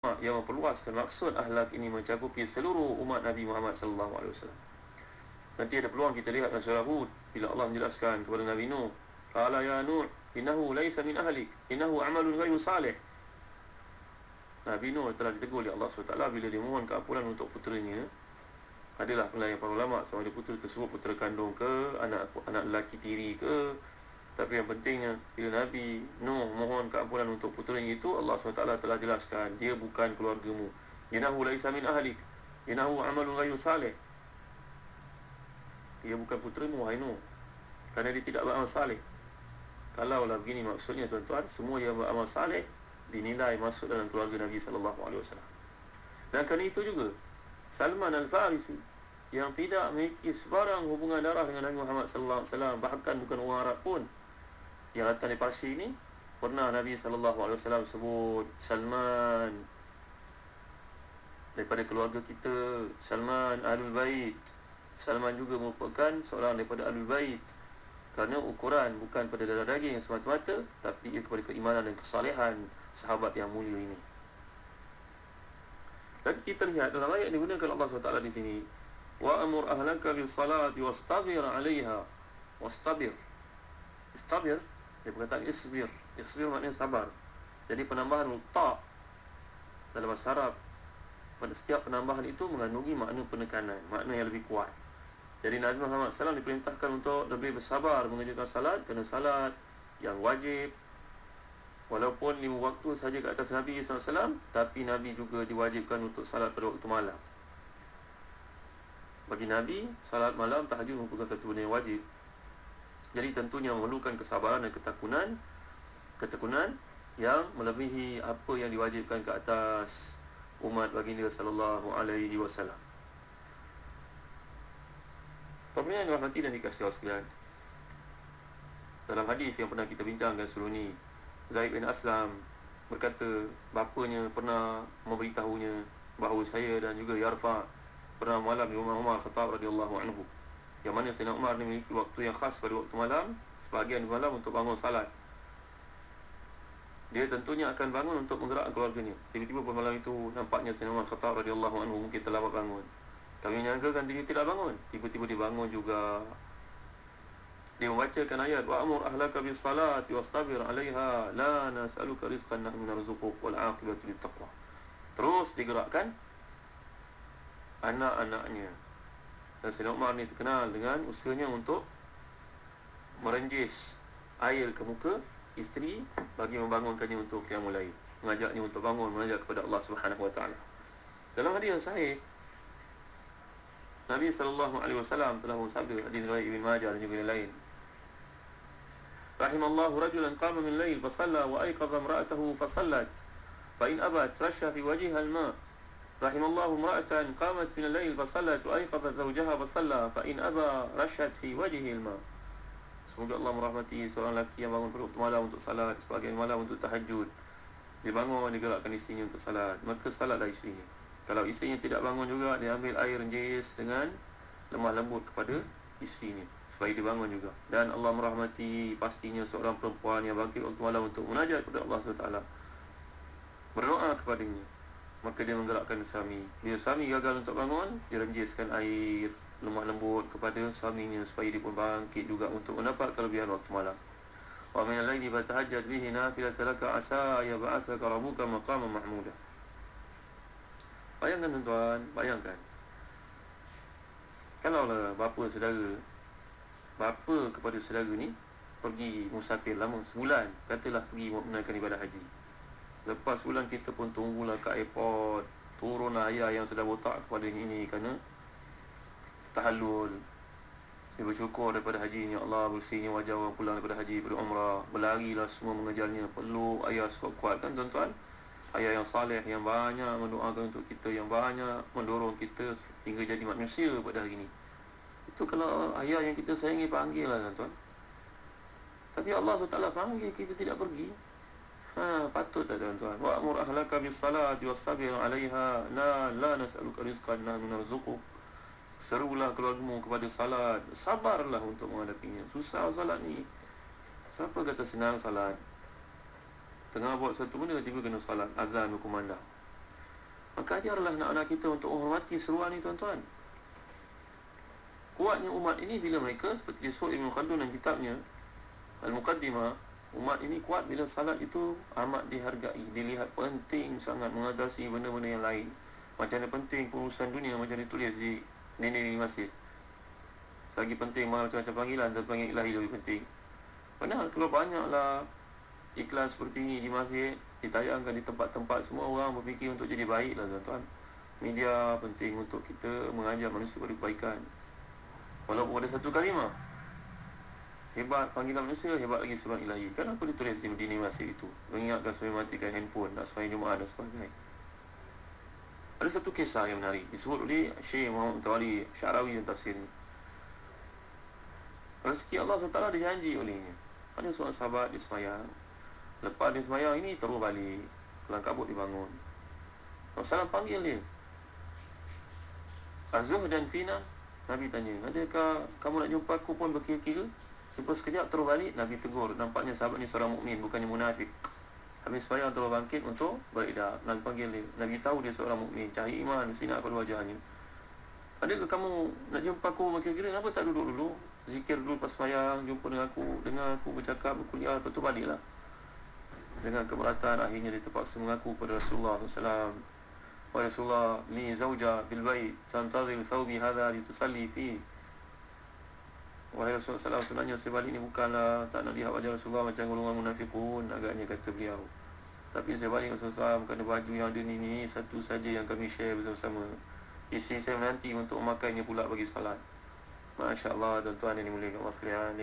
yang memperluaskan maksud ahlak ini mencakupi seluruh umat Nabi Muhammad sallallahu alaihi wasallam. Nanti ada peluang kita lihat dalam surah Hud bila Allah menjelaskan kepada Nabi Nuh, qala ya Nuh innahu laysa min ahlik innahu amalun ghayru salih. Nabi Nuh telah ditegur oleh Allah SWT bila dia mohon keampunan untuk puteranya. Adalah penilaian para ulama sama ada putera tersebut putera kandung ke, anak lelaki tiri ke. Tapi yang pentingnya bila Nabi Nuh mohon keampunan untuk puteranya itu, Allah SWT telah jelaskan dia bukan keluargamu. Innahu laysa min ahlik innahu amalun ghayru salih. Dia bukan puteramu, wahai Nuh, kerana dia tidak beramal saleh. Kalaulah begini maksudnya tuan-tuan, semua yang beramal saleh dinilai masuk dalam keluarga Nabi SAW. Dan kerana itu juga Salman Al-Farisi yang tidak memiliki sebarang hubungan darah dengan Nabi Muhammad SAW, bahkan bukan orang Arab pun, yang datang dari Parsi ini, pernah Nabi SAW sebut Salman daripada keluarga kita, Salman Ahlul Bait. Salman juga merupakan seorang daripada Ahlul Bait, kerana ukuran bukan pada darah daging semata-mata, tapi ia kepada keimanan dan kesalehan sahabat yang mulia ini. Lagi kita lihat dalam ayat yang digunakan Allah SWT di sini, wa amur ahlaka bis salati wastabir 'alaiha. Wastabir, istabir, dia perkataan isbir. Isbir maknanya sabar. Jadi penambahan ta dalam bahasa Arab pada setiap penambahan itu mengandungi makna penekanan, makna yang lebih kuat. Jadi Nabi Muhammad SAW diperintahkan untuk lebih bersabar mengerjakan salat, kerana salat yang wajib, walaupun 5 waktu saja ke atas Nabi SAW, tapi Nabi juga diwajibkan untuk salat pada waktu malam. Bagi Nabi, salat malam tahajud merupakan satu benda yang wajib. Jadi tentunya memerlukan kesabaran dan ketekunan yang melebihi apa yang diwajibkan ke atas umat baginda sallallahu alaihi wasallam. Pemirsa yang dirahmati dan dikasihi Allah sekalian, dalam hadis yang pernah kita bincangkan sebelum ni, Zaid bin Aslam berkata bapanya pernah memberitahunya bahawa saya dan juga Yarfa pernah malam di rumah Umar Khattab radhiyallahu anhu, yang mana Sayyidina Umar ni memiliki waktu yang khas pada waktu malam, sebahagian malam untuk bangun salat. Dia tentunya akan bangun untuk menggerakkan keluarganya. Tiba-tiba pada malam itu nampaknya Sayyidina Umar Khattab radhiyallahu anhu mungkin terlambat bangun. Kami menyangkakan dia tidak bangun. Tiba-tiba dia bangun juga. Dia membacakan ayat wa amur ahlaka bis salati wastabir 'alaiha la nas'aluka rizqan nahnu narzuquk wal 'aqibatu littaqwa. Terus digerakkan anak-anaknya. Dan Sayyidina Umar ni terkenal dengan usahanya untuk merenjis air ke muka isteri bagi membangunkannya untuk qiyamul lail, mengajaknya untuk bangun, mengajak kepada Allah Subhanahu wa taala. Dalam hadis yang sahih, Nabi sallallahu alaihi wasallam telah bersabda, hadis riwayat Ibn Majah dan juga lain, rahimallahu rajulan qama min lail fa shalla wa ayqadha imra'atahu fa sallat fa in abat rasha fi wajhiha al-ma'. Rahimallahu imra'atan qamat min al-lail fa sallat wa ayqadha zawjaha fa shalla fa in aba rashat fi wajhihi al-ma'. Semoga Allah merahmati seorang lelaki yang bangun pada waktu malam untuk salat, sebahagian malam untuk tahajud. Dia bangun, dia gerakkan isterinya untuk salat, maka salatlah isterinya. Kalau isterinya tidak bangun juga, dia ambil air renjis dengan lemah lembut kepada isterinya supaya dia bangun juga. Dan Allah merahmati pastinya seorang perempuan yang bangkit waktu malam untuk munajat kepada Allah SWT, berdoa kepadanya, maka dia menggerakkan suami. Bila suami gagal untuk bangun, dia renjiskan air lemah lembut kepada suaminya supaya dia pun bangkit juga untuk mendapat kelebihan waktu malam. Wa min al-laili fatahajjad bihi nafilatan laka asa yab'athaka rabbuka maqaman mahmuda. Bayangkan tuan-tuan, bayangkan kalaulah bapa kepada saudara ni pergi musafir lama sebulan, katalah pergi menunaikan ibadah haji. Lepas sebulan kita pun tunggulah kat airport, turunlah ayah yang sedang botak kepada ini kerana tahallul. Dia bersyukur daripada haji, ya Allah bersihnya wajah orang pulang daripada haji, daripada umrah. Berlarilah semua mengejarnya, peluk ayah sekuat-kuat kan tuan-tuan. Ayah yang saleh, yang banyak mendoakan untuk kita, yang banyak mendorong kita hingga jadi manusia pada hari ini. Itu kalau ayah yang kita sayangi panggil lah tuan-tuan. Tapi Allah SWT panggil kita tidak pergi. Patut tak tuan-tuan? Wa'mur ahlaka bis salati wastabir 'alaiha la nas'aluka rizqan nahnu narzuquk. Serulah keluargamu kepada salat, sabarlah untuk menghadapinya. Susah salat ni. Siapa kata senang salat? Tengah buat satu benda, tiba kena salat, azan berkumandang. Maka ajarlah anak-anak kita untuk menghormati seruan ni tuan-tuan. Kuatnya umat ini bila mereka, seperti disebut Ibn Khaldun dalam kitabnya Al-Muqaddimah, umat ini kuat bila salat itu amat dihargai, dilihat penting sangat mengatasi benda-benda yang lain. Macam mana penting urusan dunia, macam ditulis di dinding masjid. Selagi penting macam-macam panggilan, terpanggil ilahi lebih penting. Padahal kalau banyaklah iklan seperti ini di masjid, ditayangkan di tempat-tempat, semua orang berfikir untuk jadi baik lah tuan-tuan. Media penting untuk kita mengajar manusia pada kebaikan. Walaupun ada satu kalimah, hebat panggilan manusia, hebat lagi surat ilahi. Kenapa ditulis di dinding masjid itu? Mengingatkan supaya matikan handphone, nak supaya Jumaat dan sebagainya. Ada satu kisah yang menarik disebut oleh Syekh Muhammad Mutawalli Syarawi dalam tafsir ini. Rezeki Allah SWT dijanji olehnya. Ada seorang sahabat dia sembahyang. Lepas dia sembahyang ini terus balik, kelang kabut dibangun. Rasulullah panggil dia, Az-Zuhdan fina. Nabi tanya, adakah kamu nak jumpa aku pun berkira-kira? Lepas sekejap terus balik, Nabi tegur. Nampaknya sahabat ni seorang mukmin, bukannya munafik. Habis sembahyang terus bangkit untuk beredar. Nabi panggil dia. Nabi tahu dia seorang mukmin, cahaya iman bersinar pada wajahnya. Adakah kamu nak jumpa aku berkira-kira? Kenapa tak duduk dulu? Zikir dulu pas sembahyang, jumpa dengan aku, dengar aku bercakap, berkuliah, lepas tu baliklah. Dengan keberatan akhirnya dia terpaksa mengaku kepada Rasulullah SAW. Wahai Rasulullah, li zawja bil bait tantazil thawbi hadha litusalli fi. Wahai Rasulullah SAW, sebenarnya sebalik ini bukanlah tak nak lihat wajah Rasulullah macam golongan munafikun, agaknya kata beliau. Tapi sebalik Rasulullah SAW, bukan ada baju yang ada ni satu saja yang kami share bersama-sama. Isteri saya menanti untuk memakainya pula bagi salat. Masya Allah tuan-tuan yang dimuliakan Allah sekalian.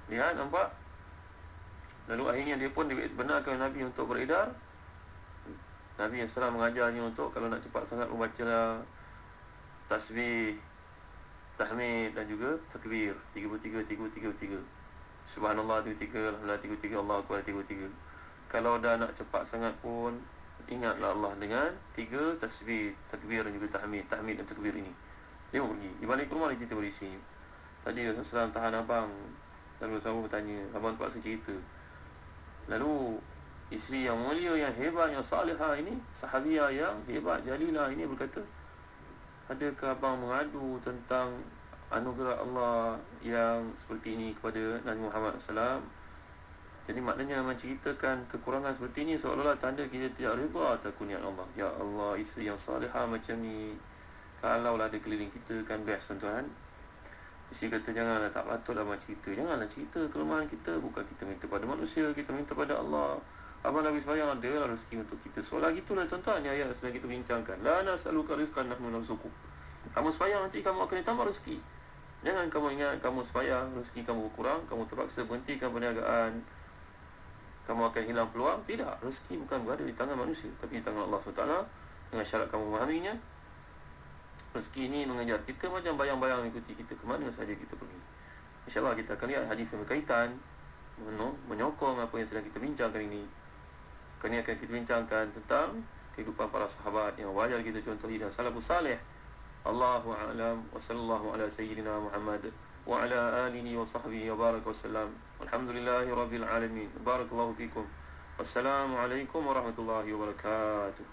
Lihat nampak. Lalu akhirnya dia pun dibenarkan Nabi untuk beredar. Nabi SAW mengajarnya untuk kalau nak cepat sangat membaca tasbih, tahmid dan juga takbir 33. Subhanallah 33, Alhamdulillah 33, Allahu Akbar 33. Kalau dah nak cepat sangat pun, ingatlah Allah dengan 3 tasbih, takbir dan juga tahmid dan takbir ini. Dia pergi, di balik rumah dia cerita pada isteri. Tadi Rasulullah SAW tahan abang. Lalu Rasulullah bertanya, abang terpaksa cerita. Lalu isteri yang mulia, yang hebat, yang salihah ini, sahabiah yang hebat, jalilah ini berkata, adakah abang mengadu tentang anugerah Allah yang seperti ini kepada Nabi Muhammad SAW? Jadi maknanya menceritakan kekurangan seperti ini seolah-olah tanda kita tidak reda atas kurniaan Allah. Ya Allah, isteri yang salihah macam ni, kalaulah ada keliling kita kan best tuan-tuan. Isteri kata janganlah, tak patutlah abang cerita. Janganlah cerita kelemahan kita. Bukan kita minta pada manusia, kita minta pada Allah. Abang Nabi sembahyang ada lah rezeki untuk kita. Soalah gitulah tuan-tuan, ayat sedang kita bincangkan. La nas'aluka rizqan nahnu narzuquk. Kamu sembahyang nanti kamu akan ditambah rezeki. Jangan kamu ingat kamu sembahyang rezeki kamu berkurang, kamu terpaksa berhentikan perniagaan, kamu akan hilang peluang. Tidak, rezeki bukan berada di tangan manusia, tapi di tangan Allah SWT. Dengan syarat kamu memahaminya. Rezeki ini mengejar kita macam bayang-bayang mengikuti kita ke mana saja kita pergi. InsyaAllah kita akan lihat hadis yang berkaitan, menyokong apa yang sedang kita bincangkan ini. Kini akan kita bincangkan tentang kehidupan para sahabat yang wajar kita contohi dan salafus salih. Allahu a'lam wa sallallahu ala sayyidina Muhammad wa ala alihi wa sahbihi wa baraka wa sallam. Alhamdulillahi rabbil alamin. Barakallahu fikum. Wassalamualaikum warahmatullahi wabarakatuh.